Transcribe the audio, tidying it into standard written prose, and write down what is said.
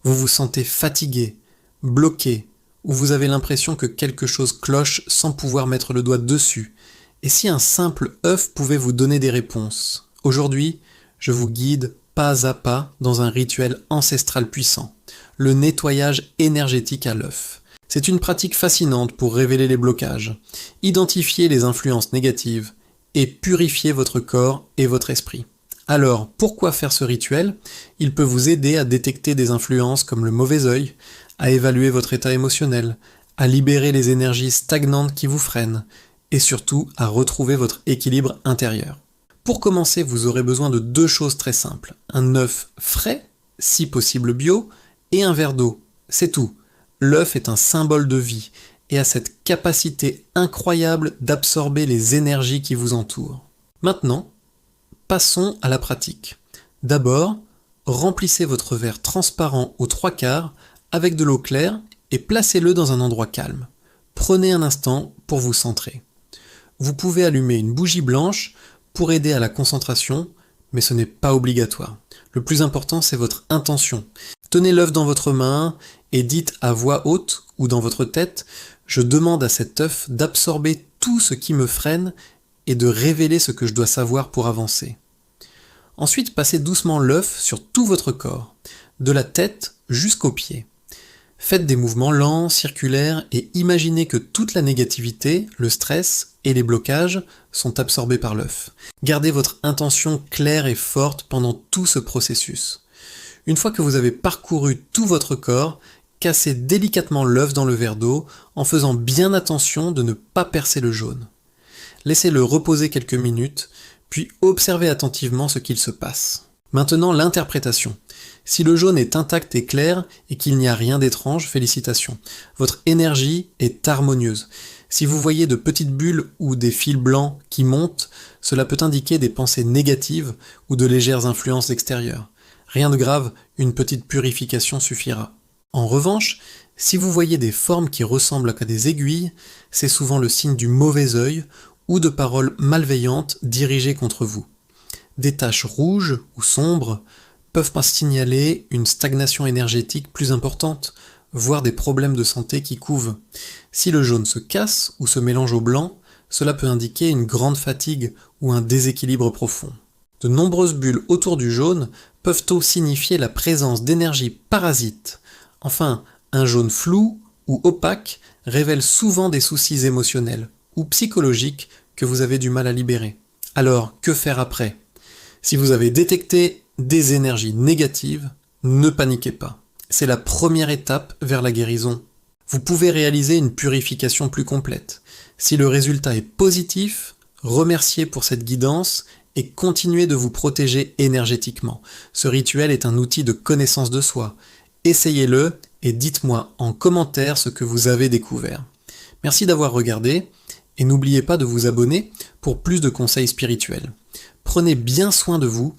Vous vous sentez fatigué, bloqué, ou vous avez l'impression que quelque chose cloche sans pouvoir mettre le doigt dessus. Et si un simple œuf pouvait vous donner des réponses? Aujourd'hui, je vous guide pas à pas dans un rituel ancestral puissant, le nettoyage énergétique à l'œuf. C'est une pratique fascinante pour révéler les blocages, identifier les influences négatives et purifier votre corps et votre esprit. Alors, pourquoi faire ce rituel? Il peut vous aider à détecter des influences comme le mauvais œil, à évaluer votre état émotionnel, à libérer les énergies stagnantes qui vous freinent, et surtout à retrouver votre équilibre intérieur. Pour commencer, vous aurez besoin de deux choses très simples. Un œuf frais, si possible bio, et un verre d'eau. C'est tout. L'œuf est un symbole de vie et a cette capacité incroyable d'absorber les énergies qui vous entourent. Maintenant, passons à la pratique. D'abord, remplissez votre verre transparent aux trois quarts avec de l'eau claire et placez-le dans un endroit calme. Prenez un instant pour vous centrer. Vous pouvez allumer une bougie blanche pour aider à la concentration, mais ce n'est pas obligatoire. Le plus important, c'est votre intention. Tenez l'œuf dans votre main et dites à voix haute ou dans votre tête: je demande à cet œuf d'absorber tout ce qui me freine et de révéler ce que je dois savoir pour avancer. Ensuite, passez doucement l'œuf sur tout votre corps, de la tête jusqu'aux pieds. Faites des mouvements lents, circulaires et imaginez que toute la négativité, le stress et les blocages sont absorbés par l'œuf. Gardez votre intention claire et forte pendant tout ce processus. Une fois que vous avez parcouru tout votre corps, cassez délicatement l'œuf dans le verre d'eau en faisant bien attention de ne pas percer le jaune. Laissez-le reposer quelques minutes, puis observez attentivement ce qu'il se passe. Maintenant, l'interprétation. Si le jaune est intact et clair et qu'il n'y a rien d'étrange, félicitations. Votre énergie est harmonieuse. Si vous voyez de petites bulles ou des fils blancs qui montent, cela peut indiquer des pensées négatives ou de légères influences extérieures. Rien de grave, une petite purification suffira. En revanche, si vous voyez des formes qui ressemblent à des aiguilles, c'est souvent le signe du mauvais œil ou de paroles malveillantes dirigées contre vous. Des taches rouges ou sombres peuvent signaler une stagnation énergétique plus importante, voire des problèmes de santé qui couvent. Si le jaune se casse ou se mélange au blanc, cela peut indiquer une grande fatigue ou un déséquilibre profond. De nombreuses bulles autour du jaune peuvent aussi signifier la présence d'énergie parasite. Enfin, un jaune flou ou opaque révèle souvent des soucis émotionnels ou psychologiques que vous avez du mal à libérer. Alors, que faire après? Si vous avez détecté des énergies négatives, ne paniquez pas. C'est la première étape vers la guérison. Vous pouvez réaliser une purification plus complète. Si le résultat est positif, remerciez pour cette guidance et continuez de vous protéger énergétiquement. Ce rituel est un outil de connaissance de soi. Essayez-le et dites-moi en commentaire ce que vous avez découvert. Merci d'avoir regardé et n'oubliez pas de vous abonner pour plus de conseils spirituels. Prenez bien soin de vous